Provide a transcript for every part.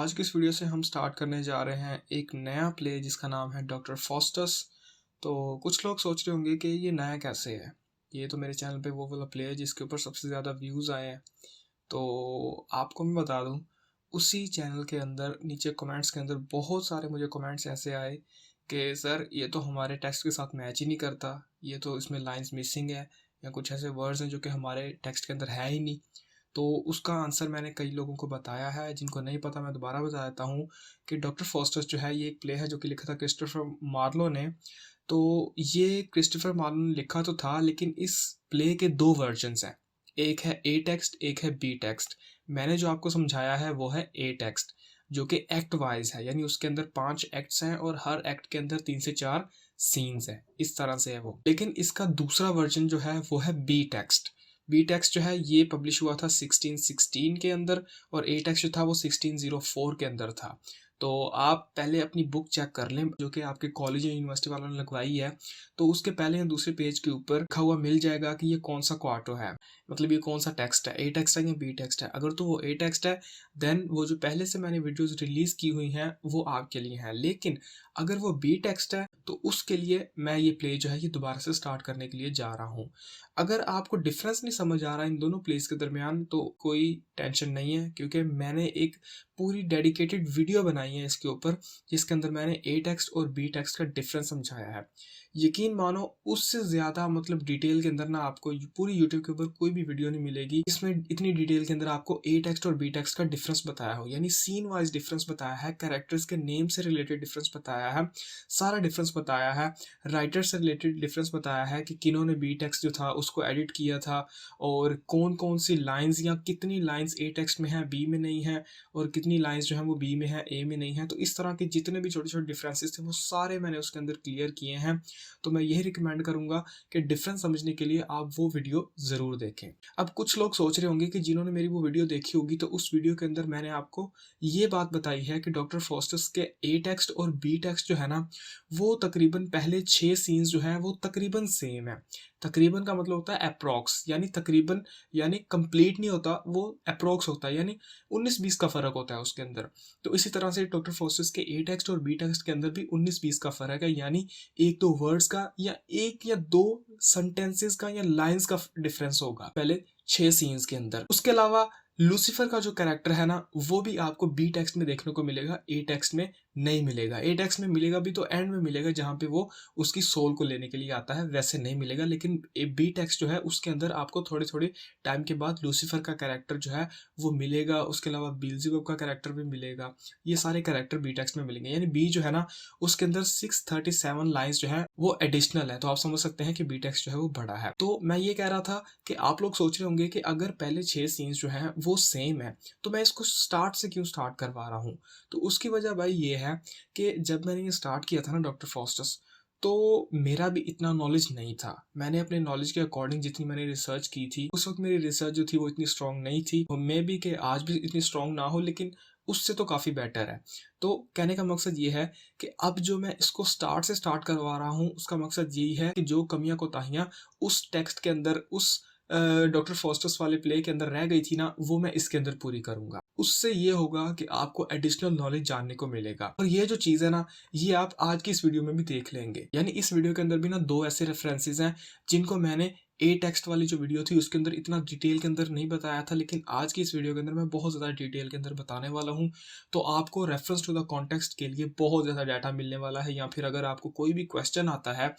आज की इस वीडियो से हम स्टार्ट करने जा रहे हैं एक नया प्ले जिसका नाम है डॉक्टर फॉस्टस। तो कुछ लोग सोच रहे होंगे कि ये नया कैसे है। ये तो मेरे चैनल पे वो वाला प्ले है जिसके ऊपर सबसे ज़्यादा व्यूज़ आए हैं। तो आपको मैं बता दूं, उसी चैनल के अंदर नीचे कमेंट्स के अंदर बहुत सारे मुझे कमेंट्स ऐसे आए कि सर ये तो हमारे टेक्स्ट के साथ मैच ही नहीं करता, ये तो इसमें लाइंस मिसिंग है या कुछ ऐसे वर्ड्स हैं जो कि हमारे टेक्स्ट के अंदर है ही नहीं। तो उसका आंसर मैंने कई लोगों को बताया है, जिनको नहीं पता मैं दोबारा बता देता हूँ कि डॉक्टर फॉस्टर्स जो है ये एक प्ले है जो कि लिखा था क्रिस्टोफर मार्लो ने। तो ये क्रिस्टोफर मार्लो ने लिखा तो था, लेकिन इस प्ले के दो वर्जन्स हैं। एक है ए टेक्स्ट, एक है बी टेक्स्ट। मैंने जो आपको समझाया है वो है ए टेक्स्ट, जो कि एक्ट वाइज है, यानी उसके अंदर 5 एक्ट्स हैं और हर एक्ट के अंदर 3 से 4 सीन्स हैं, इस तरह से है वो। लेकिन इसका दूसरा वर्जन जो है वो है बी टेक्स्ट। बी टेक्स्ट जो है ये पब्लिश हुआ था 1616 के अंदर, और ए टेक्स्ट जो था वो 1604 के अंदर था। तो आप पहले अपनी बुक चेक कर लें जो कि आपके कॉलेज या यूनिवर्सिटी वालों ने लगवाई है। तो उसके पहले या दूसरे पेज के ऊपर लिखा हुआ मिल जाएगा कि ये कौन सा क्वार्टो है, मतलब ये कौन सा टेक्स्ट है, ए टेक्स्ट है या बी टेक्स्ट है। अगर तो वो ए टेक्स्ट है देन वो जो पहले से मैंने वीडियोस रिलीज की हुई हैं वो आपके लिए हैं। लेकिन अगर वो बी टेक्स्ट है तो उसके लिए मैं ये प्ले जो है ये दोबारा से स्टार्ट करने के लिए जा रहा हूँ। अगर आपको डिफरेंस नहीं समझ आ रहा इन दोनों प्लेस के दरमियान तो कोई टेंशन नहीं है, क्योंकि मैंने एक पूरी डेडिकेटेड वीडियो बनाई है इसके ऊपर, जिसके अंदर मैंने ए टेक्स्ट और बी टेक्स्ट का डिफरेंस समझाया है। यकीन मानो उससे ज़्यादा मतलब डिटेल के अंदर ना आपको पूरी यूट्यूब के ऊपर कोई भी वीडियो नहीं मिलेगी इसमें इतनी डिटेल के अंदर आपको ए टेक्स्ट और बी टेक्स्ट का डिफरेंस बताया हो, यानी सीन वाइज डिफरेंस बताया है, कैरेक्टर्स के नेम से रिलेटेड डिफरेंस बताया है, सारा डिफरेंस बताया है, राइटर से रिलेटेड डिफरेंस बताया है कि किन्होंने बी टेक्स्ट जो था उसको एडिट किया था, और कौन कौन सी लाइंस या कितनी लाइंस ए टेक्स्ट में है बी में नहीं है, और कितनी लाइंस जो है वो बी में है ए में नहीं है। तो इस तरह के जितने भी छोटे छोटे डिफरेंसेस थे वो सारे मैंने उसके अंदर क्लियर किए हैं। तो मैं यही रिकमेंड करूंगा कि डिफरेंस समझने के लिए आप वो वीडियो ज़रूर देखें। अब कुछ लोग सोच रहे होंगे कि जिन्होंने मेरी वो वीडियो देखी होगी तो उस वीडियो के अंदर मैंने आपको ये बात बताई है कि डॉक्टर फॉस्टर्स के ए टेक्स्ट और बी टेक्स्ट जो है ना वो तकरीबन पहले 6 सीन्स जो हैं वो तकरीबन सेम है। तकरीबन का मतलब होता है अप्रॉक्स, यानी तकरीबन यानी कंप्लीट नहीं होता, वो अप्रॉक्स होता है, यानी 19-20 का फ़र्क होता है उसके अंदर। तो इसी तरह से डॉक्टर फॉस्टर्स के ए टेक्स्ट और बी टेक्स्ट के अंदर भी 19-20 का फ़र्क है, यानी एक दो वर्ड्स का या एक या दो सेंटेंसेस का या लाइंस का डिफरेंस होगा पहले 6 सीन्स के अंदर। उसके अलावा लूसीफर का जो कैरेक्टर है ना वो भी आपको बी टेक्स्ट में देखने को मिलेगा, ए टेक्स्ट में नहीं मिलेगा। ए टेक्स्ट में मिलेगा भी तो एंड में मिलेगा जहाँ पे वो उसकी सोल को लेने के लिए आता है, वैसे नहीं मिलेगा। लेकिन बी टेक्स्ट जो है उसके अंदर आपको थोड़े थोड़े टाइम के बाद लूसीफर का कैरेक्टर जो है वो मिलेगा। उसके अलावा बिल्ज़ेबूब का कैरेक्टर भी मिलेगा। ये सारे कैरेक्टर बी टेक्स्ट में मिलेंगे, यानी बी जो है ना उसके अंदर 637 लाइंस जो है वो एडिशनल है। तो आप समझ सकते हैं कि बी टेक्स्ट जो है वो बड़ा है। तो मैं ये कह रहा था कि आप लोग सोच रहे होंगे कि अगर पहले 6 सीन्स जो हैं वो सेम है तो मैं इसको स्टार्ट से क्यों स्टार्ट करवा रहा हूँ। तो उसकी वजह भाई ये है कि जब मैंने ये स्टार्ट किया था ना डॉक्टर फॉस्टर्स, तो मेरा भी इतना नॉलेज नहीं था। मैंने अपने नॉलेज के अकॉर्डिंग जितनी मैंने रिसर्च की थी, उस वक्त मेरी रिसर्च जो थी वो इतनी स्ट्रांग नहीं थी, और मे बी कि आज भी इतनी स्ट्रांग ना हो, लेकिन उससे तो काफ़ी बेटर है। तो कहने का मकसद ये है कि अब जो मैं इसको स्टार्ट से स्टार्ट करवा रहा हूँ उसका मकसद यही है कि जो कमियां कोताहियां उस टेक्स्ट के अंदर, उस डॉक्टर फॉस्टर्स वाले प्ले के अंदर रह गई थी ना, वो मैं इसके अंदर पूरी करूंगा। उससे ये होगा कि आपको एडिशनल नॉलेज जानने को मिलेगा। और ये जो चीज़ है ना ये आप आज की इस वीडियो में भी देख लेंगे। यानी इस वीडियो के अंदर भी ना दो ऐसे रेफरेंसेस हैं जिनको मैंने ए टेक्स्ट वाली जो वीडियो थी उसके अंदर इतना डिटेल के अंदर नहीं बताया था, लेकिन आज की इस वीडियो के अंदर मैं बहुत ज़्यादा डिटेल के अंदर बताने वाला हूँ। तो आपको रेफरेंस टू द कॉन्टेक्स्ट के लिए बहुत ज़्यादा डाटा मिलने वाला है। या फिर अगर आपको कोई भी क्वेश्चन आता है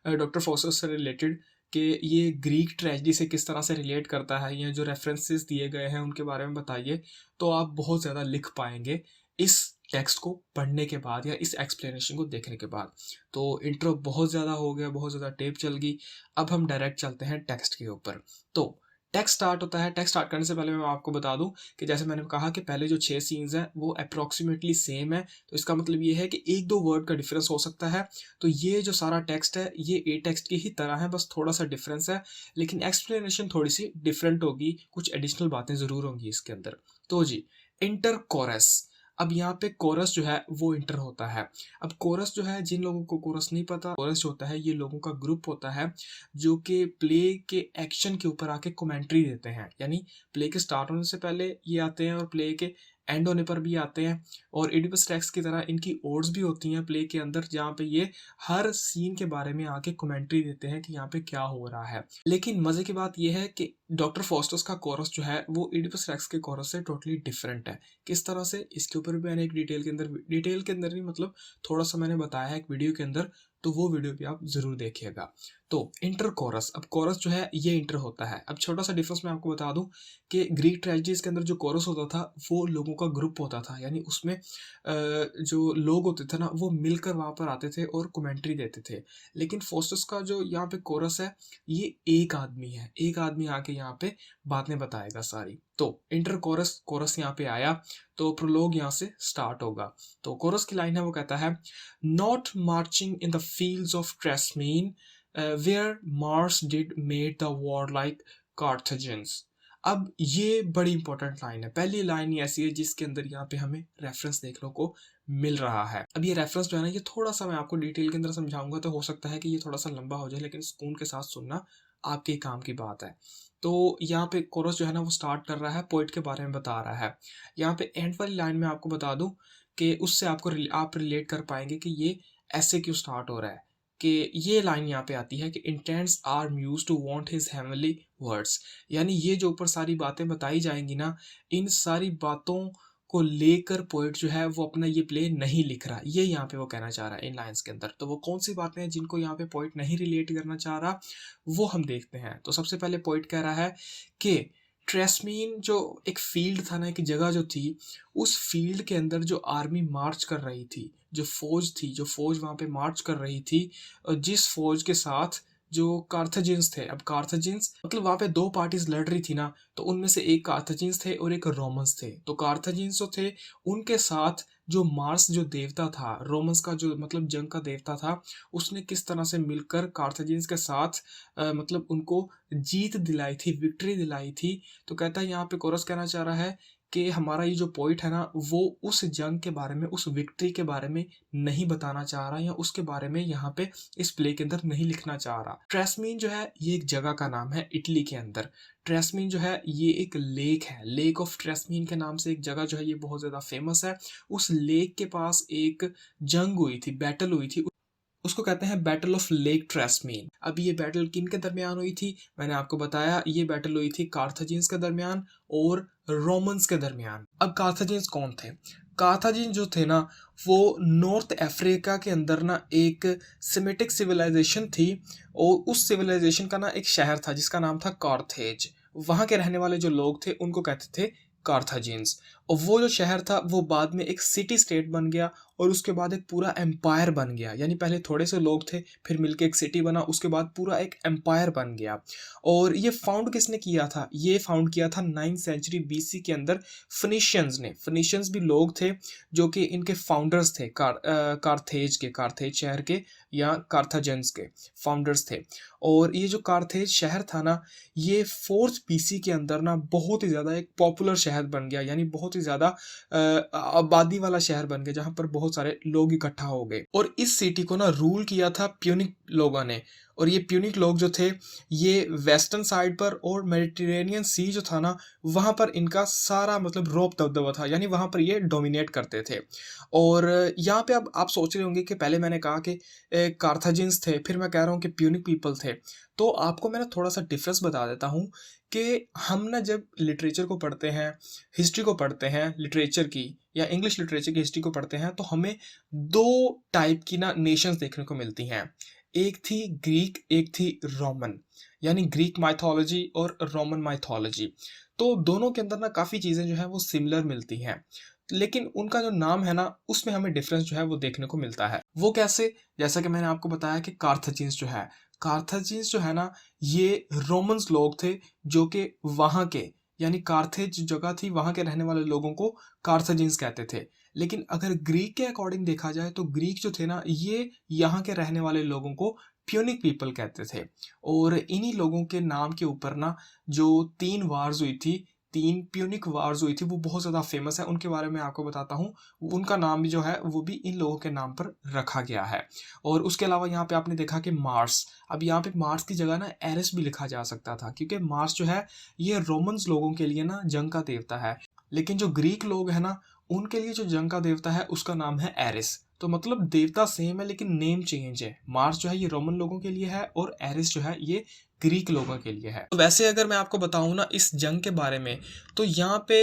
डॉक्टर फॉस्टर्स से रिलेटेड कि ये ग्रीक ट्रेजेडी से किस तरह से रिलेट करता है, या जो रेफरेंसेस दिए गए हैं उनके बारे में बताइए, तो आप बहुत ज़्यादा लिख पाएंगे इस टेक्स्ट को पढ़ने के बाद या इस एक्सप्लेनेशन को देखने के बाद। तो इंट्रो बहुत ज़्यादा हो गया, बहुत ज़्यादा टेप चल गई। अब हम डायरेक्ट चलते हैं टेक्स्ट के ऊपर। तो टेक्स्ट स्टार्ट होता है। टेक्स्ट स्टार्ट करने से पहले मैं आपको बता दूं कि जैसे मैंने कहा कि पहले जो 6 सीन्स हैं वो अप्रॉक्सीमेटली सेम है। तो इसका मतलब ये है कि एक दो वर्ड का डिफरेंस हो सकता है। तो ये जो सारा टेक्स्ट है ये ए टेक्स्ट की ही तरह है, बस थोड़ा सा डिफरेंस है, लेकिन एक्सप्लेनेशन थोड़ी सी डिफरेंट होगी, कुछ एडिशनल बातें ज़रूर होंगी इसके अंदर। तो जी, इंटर कोरस। अब यहाँ पे कोरस जो है वो इंटर होता है। अब कोरस जो है, जिन लोगों को कोरस नहीं पता, कोरस जो होता है ये लोगों का ग्रुप होता है जो कि प्ले के एक्शन के ऊपर आके कमेंट्री देते हैं। यानी प्ले के स्टार्ट होने से पहले ये आते हैं और प्ले के एंड होने पर भी आते हैं। और इडिपस रेक्स की तरह इनकी ओड्स भी होती हैं प्ले के अंदर, जहाँ पे ये हर सीन के बारे में आके कमेंट्री देते हैं कि यहाँ पे क्या हो रहा है। लेकिन मजे की बात यह है कि डॉक्टर फॉस्टस का कोरस जो है वो इडिपस रेक्स के कोरस से टोटली डिफरेंट है। किस तरह से, इसके ऊपर भी मैंने एक डिटेल के अंदर नहीं, मतलब थोड़ा सा मैंने बताया है एक वीडियो के अंदर, तो वो वीडियो भी आप जरूर देखिएगा। तो इंटर कोरस, अब कोरस जो है ये इंटर होता है। अब छोटा सा डिफरेंस मैं आपको बता दूं कि ग्रीक ट्रेजेडीज के अंदर जो कोरस होता था वो लोगों का ग्रुप होता था, यानी उसमें जो लोग होते थे ना वो मिलकर वहां पर आते थे और कमेंट्री देते थे। लेकिन फोस्टस का जो यहाँ पे कोरस है ये एक आदमी है, एक आदमी आके यहाँ पे बातें बताएगा सारी। तो इंटर कोरस, कोरस यहाँ पे आया तो प्रोलोग यहाँ से स्टार्ट होगा। तो कोरस की लाइन है, वो कहता है not marching in the fields of Trasimene where Mars did mate the war like Carthaginians. अब ये बड़ी इंपॉर्टेंट लाइन है, पहली लाइन ही ऐसी है जिसके अंदर यहाँ पे हमें रेफरेंस देखने को मिल रहा है। अब ये रेफरेंस जो है ना ये थोड़ा सा मैं आपको डिटेल के अंदर समझाऊंगा, तो हो सकता है कि ये थोड़ा सा लंबा हो जाए, लेकिन सुकून के साथ सुनना आपके काम की बात है। तो यहाँ पे कोरस जो है ना वो स्टार्ट कर रहा है, पोइट के बारे में बता रहा है। यहाँ पे एंड वाली लाइन में आपको बता दूं कि उससे आप रिलेट कर पाएंगे कि ये ऐसे क्यों स्टार्ट हो रहा है। कि ये लाइन यहाँ पे आती है कि intends our muse to vaunt his heavenly words, यानी ये जो ऊपर सारी बातें बताई जाएंगी ना, इन सारी बातों को लेकर पोएट जो है वो अपना ये प्ले नहीं लिख रहा, ये यहाँ पे वो कहना चाह रहा है इन लाइंस के अंदर। तो वो कौन सी बातें हैं जिनको यहाँ पे पोएट नहीं रिलेट करना चाह रहा, वो हम देखते हैं। तो सबसे पहले पोएट कह रहा है कि ट्रेसमीन जो एक फील्ड था ना, एक जगह जो थी, उस फील्ड के अंदर जो आर्मी मार्च कर रही थी, जो फौज वहां पे मार्च कर रही थी, जिस फौज के साथ जो कार्थाजिन्स थे, अब कार्थाजिन्स मतलब वहां पे दो पार्टीज लड़ रही थी ना, तो उनमें से एक कार्थाजिन्स थे और एक रोमन्स थे। तो कार्थाजिन्स जो थे उनके साथ जो मार्स जो देवता था, रोमन्स का जो मतलब जंग का देवता था, उसने किस तरह से मिलकर कार्थाजिन्स के साथ मतलब उनको जीत दिलाई थी, विक्ट्री दिलाई थी। तो कहता है यहाँ पे कोरस कहना चाह रहा है कि हमारा ये जो पोइट है ना वो उस जंग के बारे में, उस विक्ट्री के बारे में नहीं बताना चाह रहा, या उसके बारे में यहाँ पे इस प्ले के अंदर नहीं लिखना चाह रहा। ट्रेसमीन जो है ये एक जगह का नाम है इटली के अंदर। ट्रेसमीन जो है ये एक लेक है, लेक ऑफ ट्रेसमीन के नाम से एक जगह जो है ये बहुत ज्यादा फेमस है। उस लेक के पास एक जंग हुई थी, बैटल हुई थी, उसको कहते हैं बैटल ऑफ लेक ट्रेसमीन। अब ये बैटल किन के दरमियान हुई थी, मैंने आपको बताया ये बैटल हुई थी कार्थाजिन्स के दरमियान और रोमन्स के दरमियान। अब कार्थाजिन्स कौन थे, कार्थाजिन जो थे ना वो नॉर्थ अफ्रीका के अंदर ना एक सेमेटिक सिविलाइजेशन थी, और उस सिविलाइजेशन का ना एक शहर था जिसका नाम था कार्थेज। वहां के रहने वाले जो लोग थे उनको कहते थे कार्थाजिन्स। और वो जो शहर था वो बाद में एक सिटी स्टेट बन गया, और उसके बाद एक पूरा एम्पायर बन गया, यानी पहले थोड़े से लोग थे, फिर मिलके एक सिटी बना, उसके बाद पूरा एक एम्पायर बन गया। और ये फाउंड किसने किया था, ये फाउंड किया था 9th सेंचुरी बीसी के अंदर फिनिशियंस ने। फिनिशियंस भी लोग थे जो कि इनके फाउंडर्स थे, कार्थेज शहर के या कार्थाजेंस के फाउंडर्स थे। और ये जो कार्थेज शहर था ना ये 4th बीसी के अंदर ना बहुत ही ज़्यादा एक पॉपुलर शहर बन गया, यानी बहुत ही ज़्यादा आबादी वाला शहर बन गया, जहाँ पर बहुत सारे लोग इकट्ठा हो गए। और इस सिटी को ना रूल किया था प्यूनिक लोगों ने। और ये प्यूनिक लोग जो थे ये वेस्टर्न साइड पर और मेडिटेरेनियन सी जो था ना वहाँ पर इनका सारा मतलब रोब दबदबा था, यानी वहाँ पर ये डोमिनेट करते थे। और यहाँ पे अब आप सोच रहे होंगे कि पहले मैंने कहा कि कार्थाजिन्स थे, फिर मैं कह रहा हूँ कि प्यूनिक पीपल थे। तो आपको मैं ना थोड़ा सा डिफरेंस बता देता हूँ कि हम ना जब लिटरेचर को पढ़ते हैं, हिस्ट्री को पढ़ते हैं लिटरेचर की, या इंग्लिश लिटरेचर की हिस्ट्री को पढ़ते हैं, तो हमें दो टाइप की ना नेशंस देखने को मिलती हैं। एक थी ग्रीक, एक थी रोमन, यानी ग्रीक माइथोलॉजी और रोमन माइथोलॉजी। तो दोनों के अंदर ना काफ़ी चीज़ें जो है वो सिमिलर मिलती हैं, लेकिन उनका जो नाम है ना उसमें हमें डिफरेंस जो है वो देखने को मिलता है। वो कैसे, जैसा कि मैंने आपको बताया कि कार्थाजिन्स जो है ना ये रोमन्स लोग थे जो कि वहाँ के, यानी कार्थेज जो जगह थी वहाँ के रहने वाले लोगों को कार्थाजिन्स कहते थे। लेकिन अगर ग्रीक के अकॉर्डिंग देखा जाए तो ग्रीक जो थे ना ये यहाँ के रहने वाले लोगों को प्यूनिक पीपल कहते थे। और इन्हीं लोगों के नाम के ऊपर ना जो 3 वार्स हुई थी, 3 प्यूनिक वार्स हुई थी, वो बहुत ज़्यादा फेमस है, उनके बारे में आपको बताता हूँ। उनका नाम भी जो है वो भी इन लोगों के नाम पर रखा गया है। और उसके अलावा यहाँ पे आपने देखा कि मार्स, अब यहाँ पे मार्स की जगह ना एरिस भी लिखा जा सकता था, क्योंकि मार्स जो है ये रोमन्स लोगों के लिए ना जंग का देवता है। लेकिन जो ग्रीक लोग हैं ना, उनके लिए जो जंग का देवता है उसका नाम है एरिस। तो मतलब देवता सेम है लेकिन नेम चेंज है। मार्स जो है ये रोमन लोगों के लिए है और एरिस जो है ये ग्रीक लोगों के लिए है। तो वैसे अगर मैं आपको बताऊं ना इस जंग के बारे में, तो यहाँ पे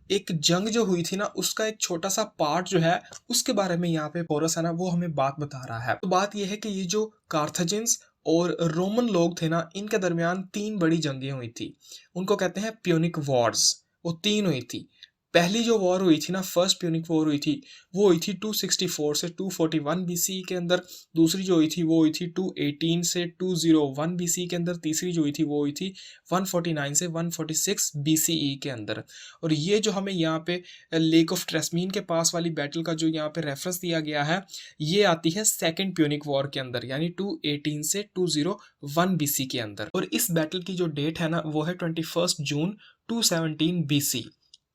एक जंग जो हुई थी ना उसका एक छोटा सा पार्ट जो है उसके बारे में यहाँ पे पोरस है ना वो हमें बात बता रहा है। तो बात यह है कि ये जो कार्थाजिन्स और रोमन लोग थे ना, इनके दरमियान तीन बड़ी जंगें हुई थी। उनको कहते हैं प्यूनिक वॉर्स। वो तीन हुई थी। पहली जो वॉर हुई थी ना, फर्स्ट प्यूनिक वॉर हुई थी, वो हुई थी 264 से 241 बीसी के अंदर। दूसरी जो हुई थी वो हुई थी 218 से 201 बीसी के अंदर। तीसरी जो हुई थी वो हुई थी 149 से 146 बीसीई के अंदर। और ये जो हमें यहाँ पे लेक ऑफ ट्रेस्मीन के पास वाली बैटल का जो यहाँ पे रेफरेंस दिया गया है, ये आती है सेकेंड प्यूनिक वॉर के अंदर, यानी 218 से 201 बीसी के अंदर। और इस बैटल की जो डेट है ना वो है 21 जून 217 बीसी।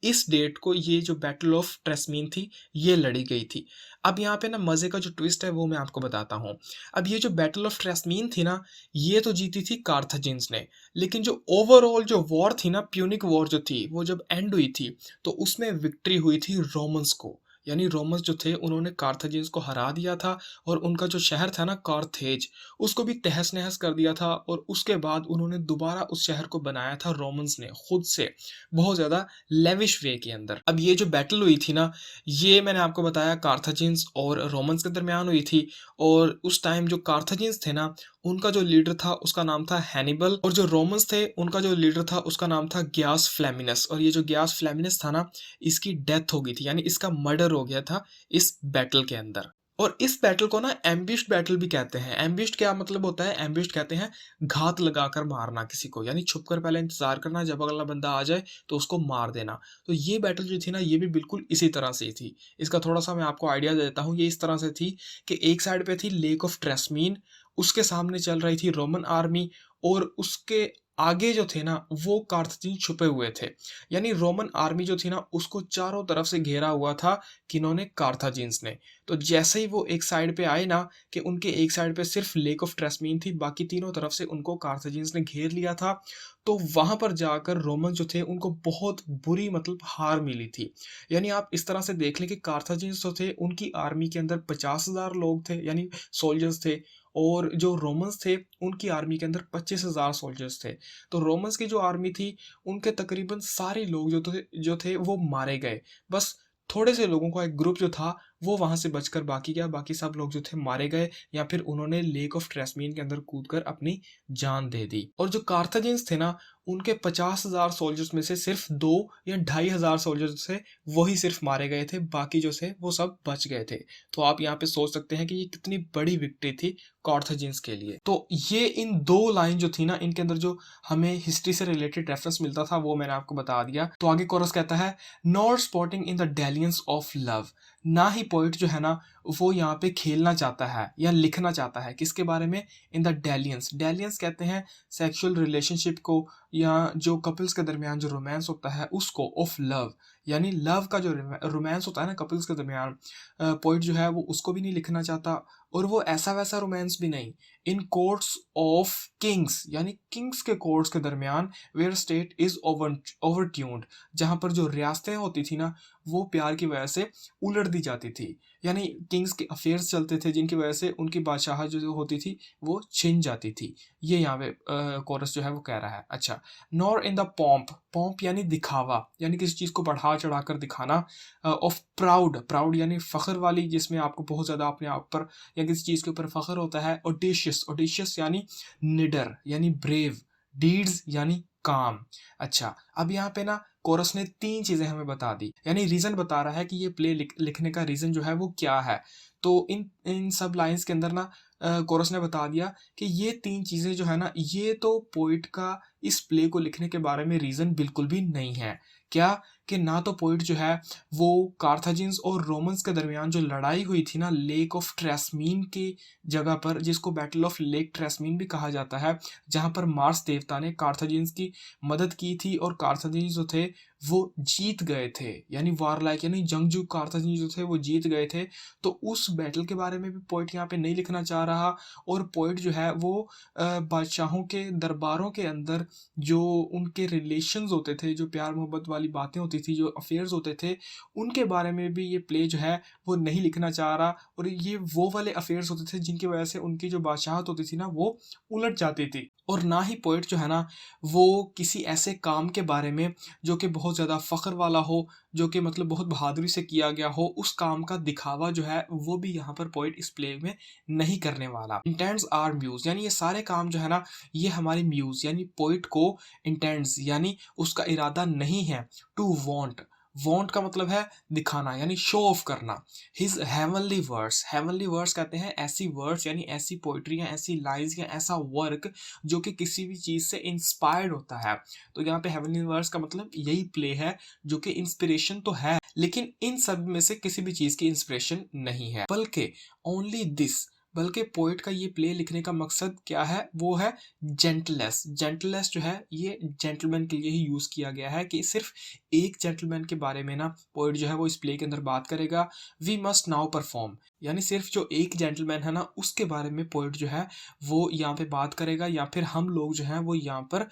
इस डेट को ये जो बैटल ऑफ ट्रेस्मीन थी ये लड़ी गई थी। अब यहाँ पे ना मजे का जो ट्विस्ट है वो मैं आपको बताता हूँ। अब ये जो बैटल ऑफ ट्रेस्मीन थी ना, ये तो जीती थी कार्थाजिन्स ने, लेकिन जो ओवरऑल जो वॉर थी ना, प्यूनिक वॉर जो थी, वो जब एंड हुई थी तो उसमें विक्ट्री हुई थी रोमन्स को। यानी रोमन्स जो थे उन्होंने कार्थाजिन्स को हरा दिया था और उनका जो शहर था ना कार्थेज, उसको भी तहस नहस कर दिया था। और उसके बाद उन्होंने दोबारा उस शहर को बनाया था रोमन्स ने खुद से, बहुत ज़्यादा लेविश वे के अंदर। अब ये जो बैटल हुई थी ना, ये मैंने आपको बताया कार्थाजिन्स और रोमन्स के दरमियान हुई थी। और उस टाइम जो कार्थाजिन्स थे ना, उनका जो लीडर था उसका नाम था हैनिबल, और जो रोमन्स थे उनका जो लीडर था उसका नाम था ग्यास फ्लेमिनस। और ये जो ग्यास फ्लेमिनस था ना, इसकी डेथ हो गई थी, यानी इसका मर्डर हो गया था इस बैटल के अंदर। और इस बैटल को ना एम्बिश्ड बैटल भी कहते हैं। एम्बिश्ड क्या मतलब होता है? एम्बिश्ड कहते हैं घात लगाकर मारना किसी को, यानी छुपकर पहले इंतजार करना, जब अगला बंदा आ जाए तो उसको मार देना। तो ये बैटल जो थी ना, ये भी बिल्कुल इसी तरह से थी। इसका थोड़ा सा मैं आपको आइडिया देता हूँ। ये इस तरह से थी कि एक साइड पे थी लेक ऑफ ट्रेस्मीन, उसके सामने चल रही थी रोमन आर्मी, और उसके आगे जो थे ना वो कार्थाजिन छुपे हुए थे। यानी रोमन आर्मी जो थी ना उसको चारों तरफ से घेरा हुआ था किन्होंने? कार्थाजिन्स ने। तो जैसे ही वो एक साइड पे आए ना, कि उनके एक साइड पे सिर्फ लेक ऑफ ट्रेस्मीन थी, बाकी तीनों तरफ से उनको कार्थाजिन्स ने घेर लिया था। तो वहां पर जाकर रोमन जो थे उनको बहुत बुरी मतलब हार मिली थी। यानी आप इस तरह से देख लें कि कार्थाजिन्स जो थे उनकी आर्मी के अंदर 50,000 लोग थे, यानी सोल्जर्स थे। और जो रोमन्स थे उनकी आर्मी के अंदर 25,000 सोल्जर्स थे। तो रोमन्स की जो आर्मी थी उनके तकरीबन सारे लोग जो थे वो मारे गए। बस थोड़े से लोगों का एक ग्रुप जो था वो वहां से बचकर बाकी गया, बाकी सब लोग जो थे मारे गए, या फिर उन्होंने लेक ऑफ ट्रेस्मीन के अंदर कूदकर अपनी जान दे दी। और जो कार्थाजिन्स थे ना, उनके 50,000 सोल्जर्स में से सिर्फ 2 या 2,500 सोल्जर्स थे, वही सिर्फ मारे गए थे, बाकी जो थे वो सब बच गए थे। तो आप यहाँ पे सोच सकते हैं कि ये कितनी बड़ी विक्ट्री थी कार्थाजिन्स के लिए। तो ये इन दो लाइन जो थी ना, इनके अंदर जो हमें हिस्ट्री से रिलेटेड रेफरेंस मिलता था वो मैंने आपको बता दिया। तो आगे कोरस कहता है, not sporting in the dalliance of love. ना ही पोइट जो है ना वो यहाँ पे खेलना चाहता है या लिखना चाहता है किसके बारे में? इन द डेलियंस। डेलियंस कहते हैं सेक्सुअल रिलेशनशिप को, या जो कपल्स के दरमियान जो रोमांस होता है उसको। ऑफ लव यानी लव का जो रोमांस होता है ना कपल्स के दरमियान, पोइट जो है वो उसको भी नहीं लिखना चाहता। और वो ऐसा वैसा रोमांस भी नहीं। इन कोर्ट्स ऑफ किंग्स, यानी किंग्स के कोर्ट्स के दरमियान, where state is overturned, जहाँ पर जो रियासतें होती थी ना वो प्यार की वजह से उलट दी जाती थी। यानी किंग्स के अफेयर्स चलते थे जिनकी वजह से उनकी बादशाह जो होती थी वो छिन जाती थी। ये यहाँ पे कोरस जो है वो कह रहा है। अच्छा, nor in the pomp. Pomp यानी दिखावा, यानी किसी चीज़ को बढ़ा चढ़ा कर दिखाना। ऑफ प्राउड, प्राउड यानी फख्र वाली, जिसमें आपको बहुत ज़्यादा अपने आप पर या किसी चीज़ के ऊपर फख्र होता है। ओडिशियस, ओडिशियस यानी निडर यानी ब्रेव। डीड्स यानी काम। अच्छा, अब यहाँ पे ना कोरस ने तीन चीजें हमें बता दी, यानी रीजन बता रहा है कि ये प्ले लिखने का रीजन जो है वो क्या है। तो इन इन सब लाइंस के अंदर ना कोरस ने बता दिया कि ये तीन चीजें जो है ना, ये तो पोइट का इस प्ले को लिखने के बारे में रीजन बिल्कुल भी नहीं है। क्या? कि ना तो पोइट जो है वो कार्थाजिन्स और रोमन्स के दरमियान जो लड़ाई हुई थी ना लेक ऑफ ट्रेस्मीन की जगह पर, जिसको बैटल ऑफ लेक ट्रेस्मीन भी कहा जाता है, जहां पर मार्स देवता ने कार्थाजिन्स की मदद की थी और कार्थाजिन्स जो थे वो जीत गए थे, यानी वारलाइक यानी जंगजू कार्थाजिन्स जो थे वो जीत गए थे। तो उस बैटल के बारे में भी पोइट यहाँ पे नहीं लिखना चाह रहा। और पोइट जो है वो बादशाहों के दरबारों के अंदर जो उनके रिलेशंस होते थे, जो प्यार मोहब्बत वाली बातें होती थी, जो अफेयर्स होते थे, उनके बारे में भी ये प्ले जो है वो नहीं लिखना चाह रहा। और ये वो वाले अफेयर्स होते थे जिनकी वजह से उनकी जो बादशाहत होती थी ना वो उलट जाती थी। और ना ही पोएट जो है ना वो किसी ऐसे काम के बारे में जो कि बहुत ज़्यादा फ़ख्र वाला हो, जो कि मतलब बहुत बहादुरी से किया गया हो, उस काम का दिखावा जो है वो भी यहाँ पर पोएट इस प्ले में नहीं करने वाला। इंटेंट्स आर म्यूज़, यानी ये सारे काम जो है ना ये हमारी म्यूज़ यानी पोएट को इंटेंट्स यानी उसका इरादा नहीं है टू वांट। वांट का मतलब है दिखाना यानी शो ऑफ करना। हिज हेवनली वर्ड्स कहते हैं ऐसी वर्ड्स यानी ऐसी पोइट्री या ऐसी लाइन्स या ऐसा वर्क जो कि किसी भी चीज़ से इंस्पायर्ड होता है। तो यहाँ पे हेवनली वर्ड्स का मतलब यही प्ले है जो कि इंस्पिरेशन तो है लेकिन इन सब में से किसी भी चीज़ की इंस्पिरेशन नहीं है, बल्कि ओनली दिस, बल्कि पोएट का ये प्ले लिखने का मकसद क्या है, वो है जेंटलनेस। जेंटलनेस जो है ये जेंटलमैन के लिए ही यूज़ किया गया है कि सिर्फ एक जेंटलमैन के बारे में ना पोएट जो है वो इस प्ले के अंदर बात करेगा। वी मस्ट नाउ परफॉर्म, यानी सिर्फ जो एक जेंटलमैन है ना उसके बारे में पोएट जो है वो यहाँ पे बात करेगा, या फिर हम लोग जो हैं वो यहाँ पर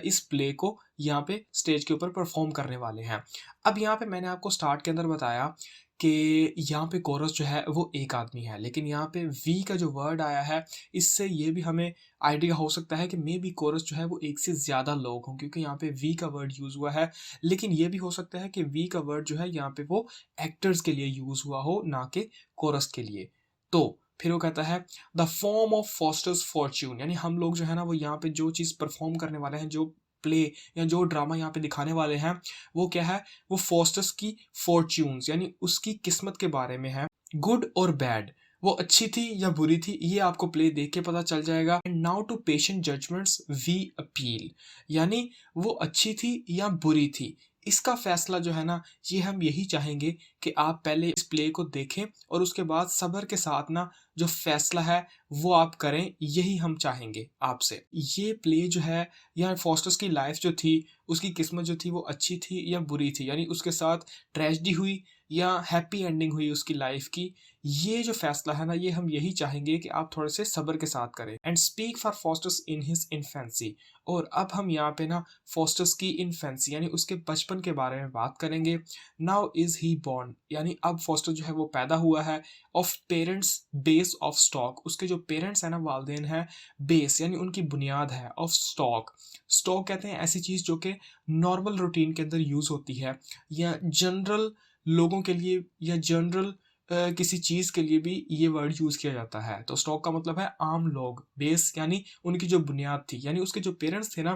इस प्ले को यहाँ पे स्टेज के ऊपर परफॉर्म करने वाले हैं। अब यहाँ पे मैंने आपको स्टार्ट के अंदर बताया कि यहाँ पे कोरस जो है वो एक आदमी है, लेकिन यहाँ पे वी का जो वर्ड आया है इससे ये भी हमें आइडिया हो सकता है कि मे बी कोरस जो है वो एक से ज़्यादा लोग हों, क्योंकि यहाँ पे वी का वर्ड यूज़ हुआ है। लेकिन ये भी हो सकता है कि वी का वर्ड जो है यहाँ पे वो एक्टर्स के लिए यूज़ हुआ हो, ना कि कोरस के लिए। तो फिर वो कहता है the form of fosters Fortune, यानी हम लोग जो है ना वो यहाँ पे जो चीज़ परफॉर्म करने वाले हैं, जो प्ले या जो ड्रामा यहाँ पे दिखाने वाले हैं वो क्या है, वो फॉस्टर्स की फॉर्च्यून्स यानी उसकी किस्मत के बारे में है। गुड और बैड, वो अच्छी थी या बुरी थी, ये आपको प्ले देख के पता चल जाएगा। And now to patient judgements we appeal, यानी वो अच्छी थी या बुरी थी, इसका फैसला जो है ना ये हम यही चाहेंगे कि आप पहले इस प्ले को देखें और उसके बाद सब्र के साथ ना जो फैसला है वो आप करें, यही हम चाहेंगे आपसे। ये प्ले जो है या फॉस्टर्स की लाइफ जो थी, उसकी किस्मत जो थी वो अच्छी थी या बुरी थी, यानी उसके साथ ट्रेजेडी हुई या हैप्पी एंडिंग हुई उसकी लाइफ की, ये जो फैसला है ना ये हम यही चाहेंगे कि आप थोड़े से सब्र के साथ करें। And speak for fosters in his infancy, और अब हम यहाँ पे ना फॉस्टर्स की इन्फेंसी यानी उसके बचपन के बारे में बात करेंगे। नाउ इज ही बॉर्न, यानी अब फॉस्टर जो है वो पैदा हुआ है। Of parents base of stock, उसके जो पेरेंट्स हैं ना वालदेन हैं, बेस यानी उनकी बुनियाद है, ऑफ स्टॉक। स्टॉक कहते हैं ऐसी चीज़ जो कि नॉर्मल रूटीन के अंदर यूज़ होती है या जनरल लोगों के लिए या जनरल किसी चीज़ के लिए भी ये वर्ड यूज़ किया जाता है। तो स्टॉक का मतलब है आम लोग, बेस यानी उनकी जो बुनियाद थी, यानी उसके जो पेरेंट्स थे ना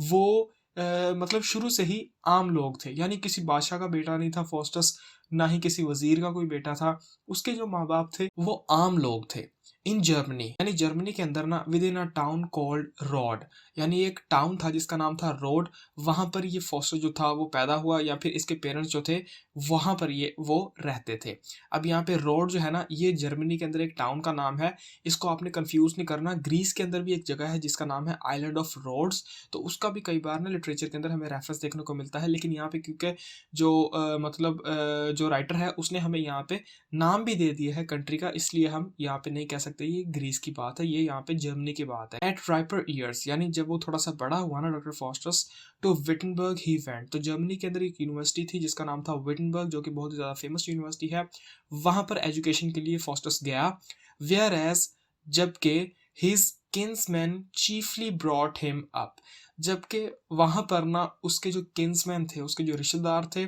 वो मतलब शुरू से ही आम लोग थे, यानी किसी बादशाह का बेटा नहीं था फॉस्टस, ना ही किसी वजीर का कोई बेटा था। उसके जो माँ बाप थे वो आम लोग थे। इन जर्मनी, यानी जर्मनी के अंदर ना with in a town called road, यानी एक टाउन था जिसका नाम था रोड, वहां पर ये फॉस्टर जो था वो पैदा हुआ, या फिर इसके पेरेंट्स जो थे वहां पर ये वो रहते थे। अब यहाँ पे रोड जो है ना ये जर्मनी के अंदर एक टाउन का नाम है, इसको आपने कंफ्यूज नहीं करना। ग्रीस के अंदर भी एक जगह है जिसका नाम है आइलैंड ऑफ रोड्स, तो उसका भी कई बार ना लिटरेचर के अंदर हमें रेफरेंस देखने को मिलता है। लेकिन यहाँ पे क्योंकि जो जो राइटर है उसने हमें यहाँ पे नाम भी दे दिया है कंट्री का, इसलिए हम यहाँ पे नहीं कह सकते ये ग्रीस की बात है, ये यहाँ पे जर्मनी की बात है। एट राइपर ईयर्स, यानी जब वो थोड़ा सा बड़ा हुआ ना doctor Faustus, to Wittenberg he went, तो जर्मनी के अंदर एक यूनिवर्सिटी थी जिसका नाम था विटनबर्ग, जो कि बहुत ही ज़्यादा फेमस यूनिवर्सिटी है, वहाँ पर एजुकेशन के लिए फॉस्टर्स गया। वेयर एज, जबकि his kinsman chiefly brought him up, जबकि वहाँ पर ना उसके जो किन्समैन थे, उसके जो रिश्तेदार थे,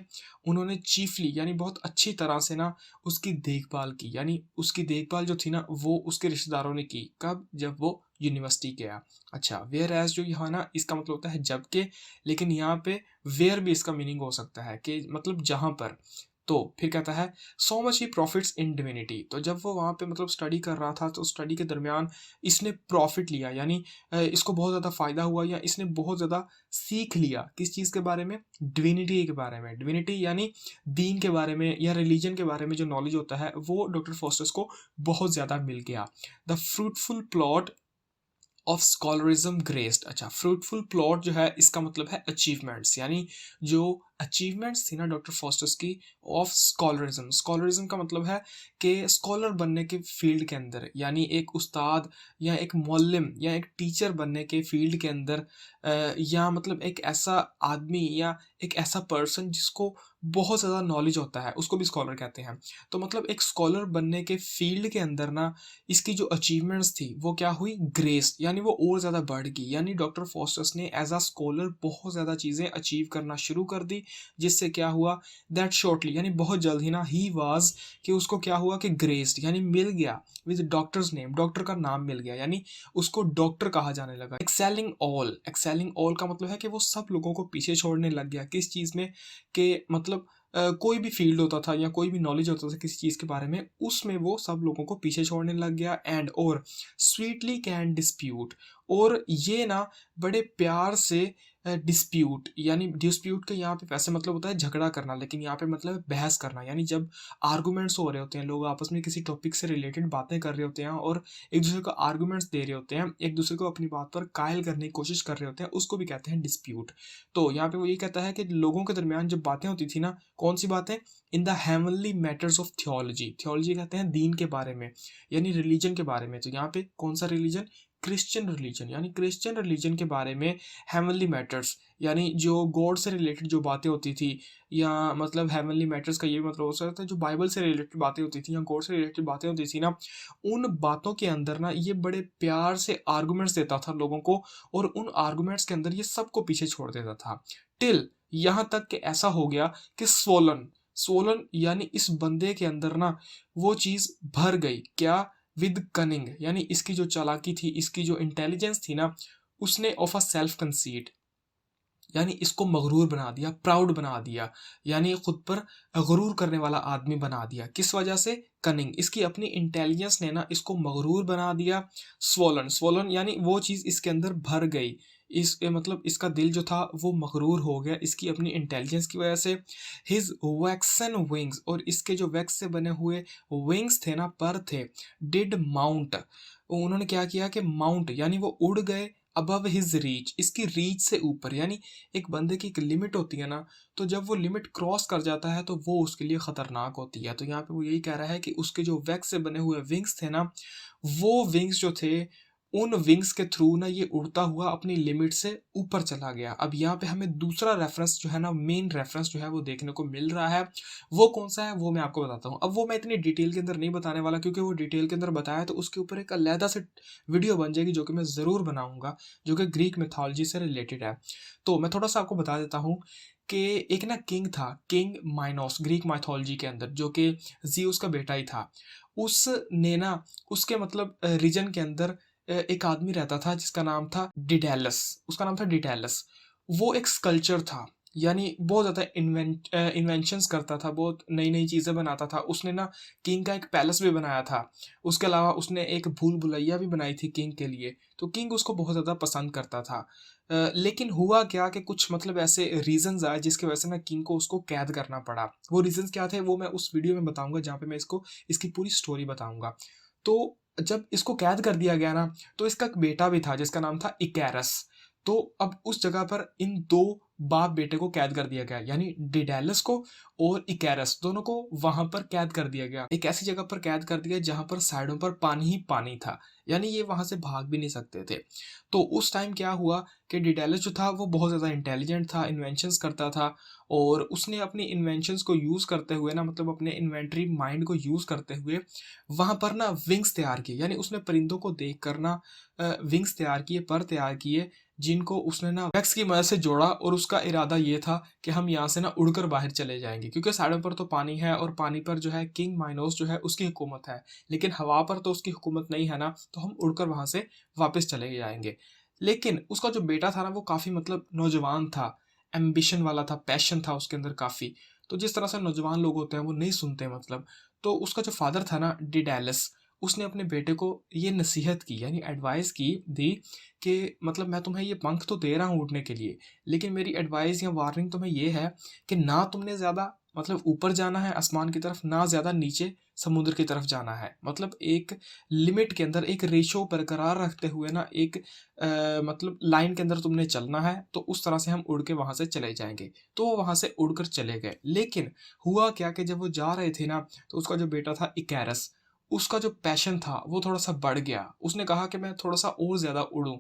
उन्होंने चीफली यानी बहुत अच्छी तरह से ना उसकी देखभाल की, यानी उसकी देखभाल जो थी ना वो उसके रिश्तेदारों ने की। कब? जब वो यूनिवर्सिटी गया। अच्छा, वेयर एज जो यहाँ ना इसका मतलब होता है जबकि, लेकिन यहाँ पे वेयर भी इसका मीनिंग हो सकता है कि मतलब जहाँ पर। तो फिर कहता है सो मच ही प्रॉफिट्स इन डिविनिटी, तो जब वो वहाँ पे मतलब स्टडी कर रहा था तो स्टडी के दरमियान इसने प्रॉफिट लिया, यानी इसको बहुत ज़्यादा फ़ायदा हुआ या इसने बहुत ज़्यादा सीख लिया। किस चीज़ के बारे में? डिविनिटी के बारे में। डिविनिटी यानी दीन के बारे में या रिलीजन के बारे में जो नॉलेज होता है वो डॉक्टर फॉस्टर्स को बहुत ज़्यादा मिल गया। The fruitful plot of scholarism graced, अच्छा फ्रूटफुल प्लॉट जो है इसका मतलब है अचीवमेंट्स, यानी जो अचीवमेंट्स थी ना डॉक्टर फॉस्टर्स की ऑफ स्कॉलरिज्म। स्कॉलरिज्म का मतलब है कि स्कॉलर बनने के फील्ड के अंदर, यानी एक उस्ताद या एक मौल्लिम या एक टीचर बनने के फील्ड के अंदर, या मतलब एक ऐसा आदमी या एक ऐसा पर्सन जिसको बहुत ज़्यादा नॉलेज होता है, उसको भी स्कॉलर कहते हैं। तो मतलब एक स्कॉलर बनने के फील्ड के अंदर ना इसकी जो अचीवमेंट्स थी वो क्या हुई, ग्रेस, यानी वो और ज़्यादा बढ़ गई। यानी डॉक्टर फॉस्टर्स ने एज अ स्कॉलर बहुत ज़्यादा चीज़ें अचीव करना शुरू कर दी, जिससे क्या हुआ दैट शॉर्टली, यानी बहुत जल्द ही ना ही वाज, कि उसको क्या हुआ कि ग्रेस्ड, यानी मिल गया विद डॉक्टर्स नेम, डॉक्टर का नाम मिल गया, यानी उसको डॉक्टर कहा जाने लगा। एक्सेलिंग ऑल का मतलब है कि वो सब लोगों को पीछे छोड़ने लग गया। किस चीज़ में, कि मतलब कोई भी फील्ड होता था या कोई भी नॉलेज होता था किसी चीज़ के बारे में, उसमें वो सब लोगों को पीछे छोड़ने लग गया। एंड और स्वीटली कैन डिस्प्यूट, और ये ना बड़े प्यार से डिस्प्यूट, यानी डिस्प्यूट का यहाँ पे वैसे मतलब होता है झगड़ा करना, लेकिन यहाँ पे मतलब है बहस करना। यानी जब आर्गूमेंट्स हो रहे होते हैं, लोग आपस में किसी टॉपिक से रिलेटेड बातें कर रहे होते हैं और एक दूसरे को आर्गूमेंट्स दे रहे होते हैं, एक दूसरे को अपनी बात पर कायल करने की कोशिश कर रहे होते हैं, उसको भी कहते हैं डिस्प्यूट। तो यहाँ पे वो ये कहता है कि लोगों के दरमियान जब बातें होती थी ना, कौन सी बातें, in the heavenly matters of theology, theology कहते हैं दीन के बारे में, यानी रिलीजन के बारे में। तो यहाँ पे कौन सा रिलीजन, क्रिश्चियन रिलीजन, यानी क्रिश्चियन रिलीजन के बारे में हेवनली मैटर्स, यानी जो गॉड से रिलेटेड जो बातें होती थी, या मतलब हेवनली मैटर्स का ये भी मतलब हो सकता है जो बाइबल से रिलेटेड बातें होती थी या गॉड से रिलेटेड बातें होती थी ना, उन बातों के अंदर ना ये बड़े प्यार से आर्गूमेंट्स देता था लोगों को, और उन आर्गूमेंट्स के अंदर ये सबको पीछे छोड़ देता था। टिल, यहाँ तक कि ऐसा हो गया कि स्वोलन, स्वोलन यानी इस बंदे के अंदर ना वो चीज़ भर गई, क्या, विद कनिंग, यानी इसकी जो चालाकी थी, इसकी जो इंटेलिजेंस थी ना, उसने ऑफ अ सेल्फ कंसीट, यानी इसको मगरूर बना दिया, प्राउड बना दिया, यानी खुद पर गुरूर करने वाला आदमी बना दिया। किस वजह से, कनिंग, इसकी अपनी इंटेलिजेंस ने ना इसको मगरूर बना दिया। स्वोलन, स्वोलन यानी वो चीज़ इसके अंदर भर गई, इस मतलब इसका दिल जो था वो मगरूर हो गया इसकी अपनी इंटेलिजेंस की वजह से। हिज वैक्सन विंग्स, और इसके जो वैक्स से बने हुए विंग्स थे ना, पर थे, डिड माउंट, उन्होंने क्या किया कि माउंट, यानी वो उड़ गए, अबव हिज रीच, इसकी रीच से ऊपर। यानी एक बंदे की एक लिमिट होती है ना, तो जब वो लिमिट क्रॉस कर जाता है तो वो उसके लिए खतरनाक होती है। तो यहाँ पे वो यही कह रहा है कि उसके जो वैक्स से बने हुए विंग्स थे ना, वो विंग्स जो थे, उन विंग्स के थ्रू ना ये उड़ता हुआ अपनी लिमिट से ऊपर चला गया। अब यहाँ पे हमें दूसरा रेफरेंस जो है ना, मेन रेफरेंस जो है वो देखने को मिल रहा है। वो कौन सा है वो मैं आपको बताता हूँ। अब वो मैं इतनी डिटेल के अंदर नहीं बताने वाला, क्योंकि वो डिटेल के अंदर बताया तो उसके ऊपर एक अलहदा से वीडियो बन जाएगी, जो कि मैं ज़रूर बनाऊंगा, जो कि ग्रीक मिथोलॉजी से रिलेटेड है। तो मैं थोड़ा सा आपको बता देता हूँ कि एक ना किंग था, किंग माइनोस, ग्रीक माइथोलॉजी के अंदर, जो कि जियोस का बेटा ही था। उसने ना उसके मतलब रीजन के अंदर एक आदमी रहता था जिसका नाम था डिडेलस, उसका नाम था डिडेलस। वो एक स्कल्पचर था, यानी बहुत ज़्यादा इन्वेंशंस करता था, बहुत नई नई चीज़ें बनाता था। उसने ना किंग का एक पैलेस भी बनाया था, उसके अलावा उसने एक भूल भुलैया भी बनाई थी किंग के लिए। तो किंग उसको बहुत ज़्यादा पसंद करता था। लेकिन हुआ क्या कि कुछ मतलब ऐसे रीजंस आए जिसकी वजह से ना किंग को उसको कैद करना पड़ा। वो रीजंस क्या थे वो मैं उस वीडियो में बताऊंगा, जहाँ पे मैं इसको इसकी पूरी स्टोरी बताऊंगा। तो जब इसको कैद कर दिया गया ना, तो इसका एक बेटा भी था जिसका नाम था इकैरस। तो अब उस जगह पर इन दो बाप बेटे को कैद कर दिया गया, यानी डिडेलस को और इकैरस, दोनों को वहां पर कैद कर दिया गया। एक ऐसी जगह पर कैद कर दिया जहां पर साइडों पर पानी ही पानी था, यानी ये वहां से भाग भी नहीं सकते थे। तो उस टाइम क्या हुआ कि डिडेलस जो था वो बहुत ज़्यादा इंटेलिजेंट था, इन्वेंशंस करता था, और उसने अपनी इन्वेंशंस को यूज़ करते हुए ना, मतलब अपने इन्वेंटरी माइंड को यूज़ करते हुए वहाँ पर ना विंग्स तैयार किए, यानी उसने परिंदों को देख कर ना विंग्स तैयार किए, पर तैयार किए, जिनको उसने ना वैक्स की मदद से जोड़ा। और उसका इरादा ये था कि हम यहाँ से ना उड़कर बाहर चले जाएंगे, क्योंकि साइडों पर तो पानी है और पानी पर जो है किंग माइनोस जो है उसकी हुकूमत है, लेकिन हवा पर तो उसकी हुकूमत नहीं है ना, तो हम उड़कर वहाँ से वापस चले जाएंगे। लेकिन उसका जो बेटा था ना वो काफ़ी मतलब नौजवान था, एम्बिशन वाला था, पैशन था उसके अंदर काफ़ी। तो जिस तरह से नौजवान लोग होते हैं वो नहीं सुनते मतलब। तो उसका जो फादर था ना डिडेलस, उसने अपने बेटे को ये नसीहत की, यानी एडवाइस की दी कि मतलब मैं तुम्हें ये पंख तो दे रहा हूँ उड़ने के लिए, लेकिन मेरी एडवाइस या वार्निंग तुम्हें ये है कि ना तुमने ज़्यादा मतलब ऊपर जाना है आसमान की तरफ, ना ज़्यादा नीचे समुद्र की तरफ जाना है। मतलब एक लिमिट के अंदर एक रेशो बरकरार रखते हुए ना एक मतलब लाइन के अंदर तुमने चलना है, तो उस तरह से हम उड़ के वहाँ से चले जाएँगे। तो वो वहाँ से उड़कर चले गए। लेकिन हुआ क्या कि जब वो जा रहे थे ना, तो उसका जो बेटा था इकैरस, उसका जो पैशन था वो थोड़ा-सा बढ़ गया। उसने कहा कि मैं थोड़ा-सा और ज़्यादा उड़ूँ।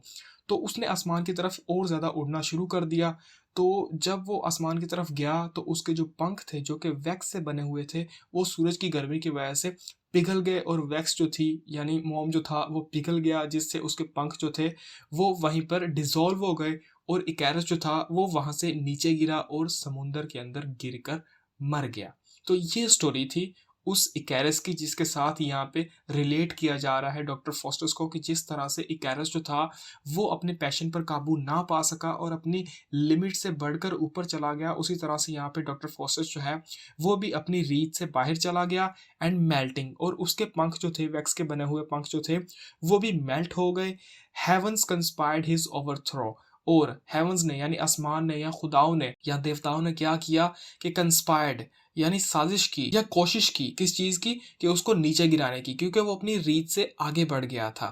तो उसने आसमान की तरफ और ज़्यादा उड़ना शुरू कर दिया। तो जब वो आसमान की तरफ गया, तो उसके जो पंख थे, जो कि वैक्स से बने हुए थे, वो सूरज की गर्मी की वजह से पिघल गए और वैक्स जो थी यानी मोम जो था वो पिघल गया, जिससे उसके पंख जो थे वो वहीं पर डिसॉल्व हो गए और इकैरस जो था वो वहाँ से नीचे गिरा और समुंदर के अंदर गिरकर मर गया। तो ये स्टोरी थी उस इकैरस की, जिसके साथ यहाँ पे रिलेट किया जा रहा है डॉक्टर फॉस्टर्स को, कि जिस तरह से इकैरस जो था वो अपने पैशन पर काबू ना पा सका और अपनी लिमिट से बढ़कर ऊपर चला गया, उसी तरह से यहाँ पे डॉक्टर फॉस्टर्स जो है वो भी अपनी रीच से बाहर चला गया एंड मेल्टिंग, और उसके पंख जो थे, वैक्स के बने हुए पंख जो थे, वो भी मेल्ट हो गए। हेवंस कंस्पायर्ड हिज ओवरथ्रो, और हेवंस ने यानी आसमान ने या खुदाओं ने या देवताओं ने क्या किया कि कंस्पायर्ड यानी साजिश की या कोशिश की, किस चीज़ की, कि उसको नीचे गिराने की, क्योंकि वो अपनी रीत से आगे बढ़ गया था।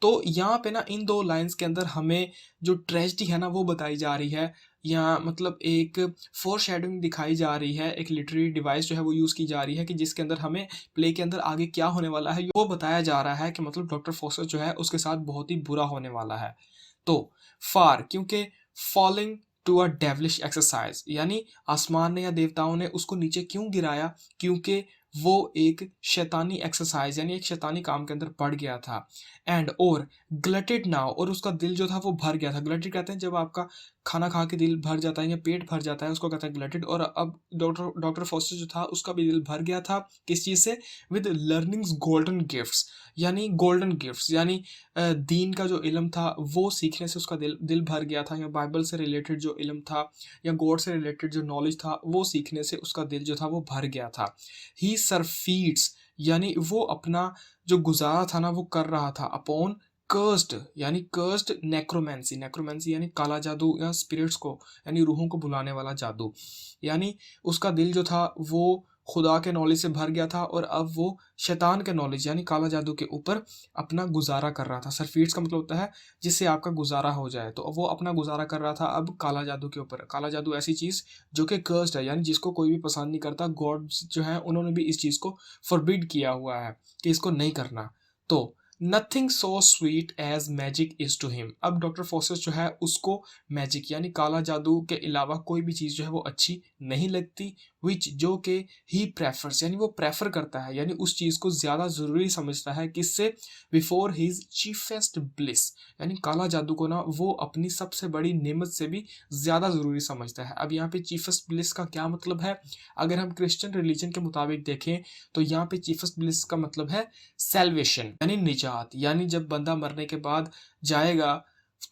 तो यहाँ पे ना इन 2 लाइन्स के अंदर हमें जो ट्रेजेडी है ना वो बताई जा रही है, या मतलब एक फ़ोरशैडोइंग दिखाई जा रही है, एक लिटरेरी डिवाइस जो है वो यूज़ की जा रही है, कि जिसके अंदर हमें प्ले के अंदर आगे क्या होने वाला है वो बताया जा रहा है, कि मतलब डॉक्टर फॉस्टर जो है उसके साथ बहुत ही बुरा होने वाला है। तो फार, क्योंकि falling to a devilish exercise, यानी आसमान ने या देवताओं ने उसको नीचे क्यों गिराया, क्योंकि वो एक शैतानी एक्सरसाइज यानी एक शैतानी काम के अंदर पड़ गया था। एंड और ग्लटेड नाउ, और उसका दिल जो था वो भर गया था। ग्लटेड कहते हैं जब आपका खाना खा के दिल भर जाता है या पेट भर जाता है, उसको कहते हैं ग्लटेड। और अब डॉक्टर डॉक्टर फॉस्टर जो था उसका भी दिल भर गया था, किस चीज़ से, विद लर्निंग्स गोल्डन गिफ्ट्स, यानी गोल्डन गिफ्ट्स यानी दीन का जो इल्म था वो सीखने से उसका दिल दिल भर गया था, या बाइबल से रिलेटेड जो इल्म था या गॉड से रिलेटेड जो नॉलेज था वो सीखने से उसका दिल जो था वो भर गया था। ही सरफीड्स, यानी वो अपना जो गुजारा था ना वो कर रहा था अपॉन कर्स्ड, यानी कर्स्ड नेक्रोमेंसी, नेक्रोमेंसी यानी काला जादू या स्पिरिट्स को यानी रूहों को बुलाने वाला जादू। यानी उसका दिल जो था वो खुदा के नॉलेज से भर गया था, और अब वो शैतान के नॉलेज यानी काला जादू के ऊपर अपना गुजारा कर रहा था। सरफीड्स का मतलब होता है जिससे आपका गुजारा हो जाए, तो वो अपना गुजारा कर रहा था अब काला जादू के ऊपर। काला जादू ऐसी चीज़ जो कि कर्स्ड है, यानी जिसको कोई भी पसंद नहीं करता। गॉड्स जो है उन्होंने भी इस चीज़ को फॉरबिड किया हुआ है कि इसको नहीं करना। तो nothing so sweet as magic is to him, अब डॉक्टर फॉस्टर्स जो है उसको मैजिक यानी काला जादू के अलावा कोई भी चीज़ जो है वो अच्छी नहीं लगती, विच जो कि ही प्रेफर्स यानी वो प्रेफर करता है, यानी उस चीज़ को ज़्यादा ज़रूरी समझता है, किससे, बिफोर हिज चीफेस्ट ब्लिस, यानी काला जादू को ना वो अपनी सबसे बड़ी नेमत से भी ज़्यादा ज़रूरी समझता है। अब यहाँ पे चीफेस्ट ब्लिस का क्या मतलब है, अगर हम क्रिश्चियन रिलीजन के मुताबिक देखें तो यहाँ पे चीफेस्ट ब्लिस का मतलब है सैल्वेशन यानी निजात, यानी जब बंदा मरने के बाद जाएगा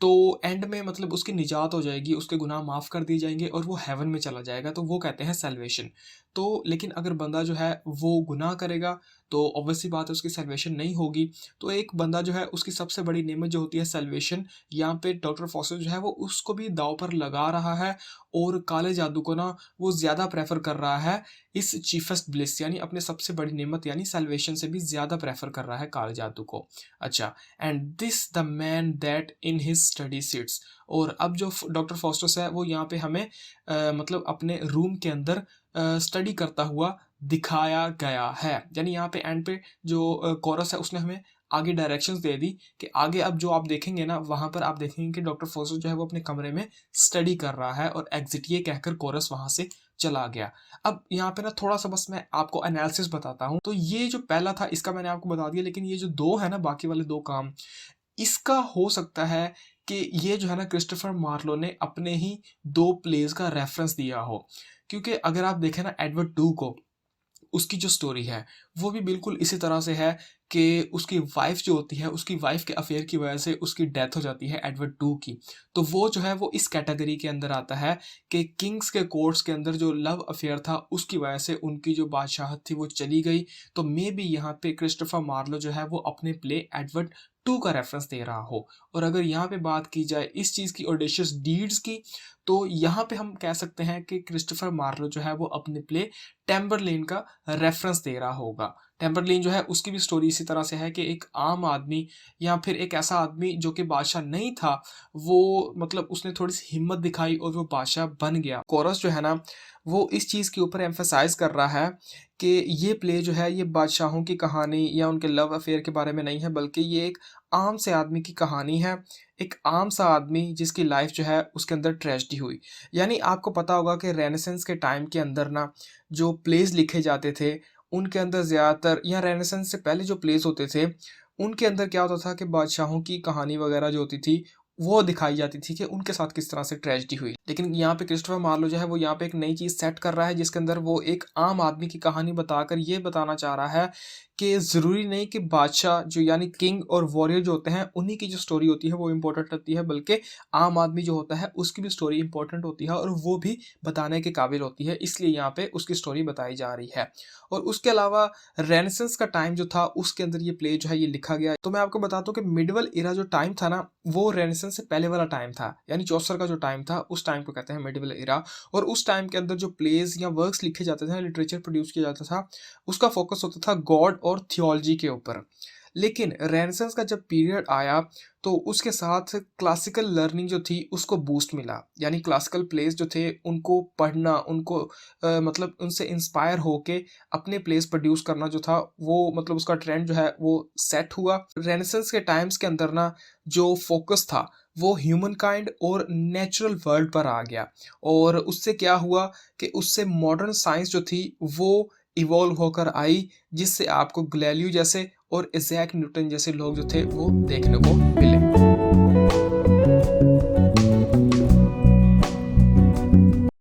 तो एंड में मतलब उसकी निजात हो जाएगी, उसके गुनाह माफ़ कर दिए जाएंगे और वो हेवन में चला जाएगा, तो वो कहते हैं सैल्वेशन। तो लेकिन अगर बंदा जो है वो गुनाह करेगा तो ऑब्वियसली बात है उसकी सैल्वेशन नहीं होगी। तो एक बंदा जो है उसकी सबसे बड़ी नेमत जो होती है सैल्वेशन, यहाँ पे डॉक्टर फॉस्टर जो है वो उसको भी दाव पर लगा रहा है, और काले जादू को ना वो ज़्यादा प्रेफर कर रहा है इस चीफेस्ट ब्लिस यानी अपने सबसे बड़ी नेमत यानी सैल्वेशन से भी ज़्यादा प्रेफर कर रहा है काले जादू को। अच्छा, and this the man that in his study seats, और अब जो डॉक्टर फॉस्टर्स है वो यहाँ पे हमें मतलब अपने रूम के अंदर स्टडी करता हुआ दिखाया गया है, यानी यहाँ पे एंड पे जो कोरस है उसने हमें आगे डायरेक्शंस दे दी कि आगे अब जो आप देखेंगे ना वहाँ पर आप देखेंगे कि डॉक्टर फॉस्टर जो है वो अपने कमरे में स्टडी कर रहा है, और एग्जिट ये कहकर कोरस वहाँ से चला गया। अब यहाँ पे ना थोड़ा सा बस मैं आपको एनालिसिस बताता हूँ। तो ये जो पहला था इसका मैंने आपको बता दिया, लेकिन ये जो दो है ना बाकी वाले दो काम, इसका हो सकता है कि ये जो है ना क्रिस्टोफर मार्लो ने अपने ही दो प्लेस का रेफरेंस दिया हो, क्योंकि अगर आप देखें ना एडवर्ड टू को, उसकी जो स्टोरी है वो भी बिल्कुल इसी तरह से है कि उसकी वाइफ जो होती है उसकी वाइफ के अफेयर की वजह से उसकी डेथ हो जाती है एडवर्ड टू की। तो वो जो है वो इस कैटेगरी के अंदर आता है कि किंग्स के कोर्ट्स के अंदर जो लव अफेयर था उसकी वजह से उनकी जो बादशाहत थी वो चली गई। तो मे बी यहाँ पे क्रिस्टोफर मार्लो जो है वो अपने प्ले एडवर्ड 2 का रेफरेंस दे रहा हो। और अगर यहाँ पे बात की जाए इस चीज़ की ऑडेशियस डीड्स की, तो यहाँ पे हम कह सकते हैं कि क्रिस्टोफर मार्लो जो है वो अपने प्ले टेम्बरलेन का रेफरेंस दे रहा होगा। टेम्बरलेन जो है उसकी भी स्टोरी इसी तरह से है कि एक आम आदमी या फिर एक ऐसा आदमी जो कि बादशाह नहीं था, वो मतलब उसने थोड़ी-सी हिम्मत दिखाई और वो बादशाह बन गया। कोरस जो है ना, वो इस चीज़ के ऊपर एम्फसाइज़ कर रहा है कि ये प्ले जो है ये बादशाहों की कहानी या उनके लव अफेयर के बारे में नहीं है, बल्कि ये एक आम से आदमी की कहानी है। एक आम सा आदमी जिसकी लाइफ़ जो है उसके अंदर ट्रेजेडी हुई। यानी आपको पता होगा कि रेनेसेंस के टाइम के अंदर ना जो प्लेज़ लिखे जाते थे, उनके अंदर ज़्यादातर या रेनेसेंस से पहले जो प्लेज़ होते थे, उनके अंदर क्या होता था कि बादशाहों की कहानी वगैरह जो होती थी, वो दिखाई जाती थी कि उनके साथ किस तरह से ट्रेजेडी हुई। लेकिन यहाँ पे क्रिस्टोफर मार्लो जो है वो यहाँ पे एक नई चीज़ सेट कर रहा है, जिसके अंदर वो एक आम आदमी की कहानी बताकर ये बताना चाह रहा है कि ज़रूरी नहीं कि बादशाह जो यानी किंग और वॉरियर जो होते हैं, उन्हीं की जो स्टोरी होती है वो इम्पोर्टेंट होती है, बल्कि आम आदमी जो होता है उसकी भी स्टोरी इम्पोर्टेंट होती है और वो भी बताने के काबिल होती है, इसलिए यहाँ पे उसकी स्टोरी बताई जा रही है। और उसके अलावा रेनेसेंस का टाइम जो था उसके अंदर ये प्ले जो है ये लिखा गया। तो मैं आपको बताता हूँ कि मिडवल एरा जो टाइम था ना, वो रेनेसेंस से पहले वाला टाइम था, यानी चौसर का जो टाइम था उस टाइम को कहते हैं मिडवल एरा। और उस टाइम के अंदर जो प्लेज या वर्क्स लिखे जाते थे, लिटरेचर प्रोड्यूस किया जाता था, उसका फोकस होता था गॉड और थियोलॉजी के ऊपर। लेकिन रेनेसांस का जब पीरियड आया तो उसके साथ क्लासिकल लर्निंग जो थी उसको बूस्ट मिला, यानी क्लासिकल प्लेस जो थे उनको पढ़ना, उनको मतलब उनसे इंस्पायर होके अपने प्लेस प्रोड्यूस करना जो था वो मतलब उसका ट्रेंड जो है वो सेट हुआ। रेनेसांस के टाइम्स के अंदर ना जो फोकस था वो ह्यूमन काइंड और नेचुरल वर्ल्ड पर आ गया, और उससे क्या हुआ कि उससे मॉडर्न साइंस जो थी वो इवॉल्व होकर आई, जिससे आपको गैलीलियो जैसे और इज़ैक न्यूटन जैसे लोग जो थे वो देखने को मिले।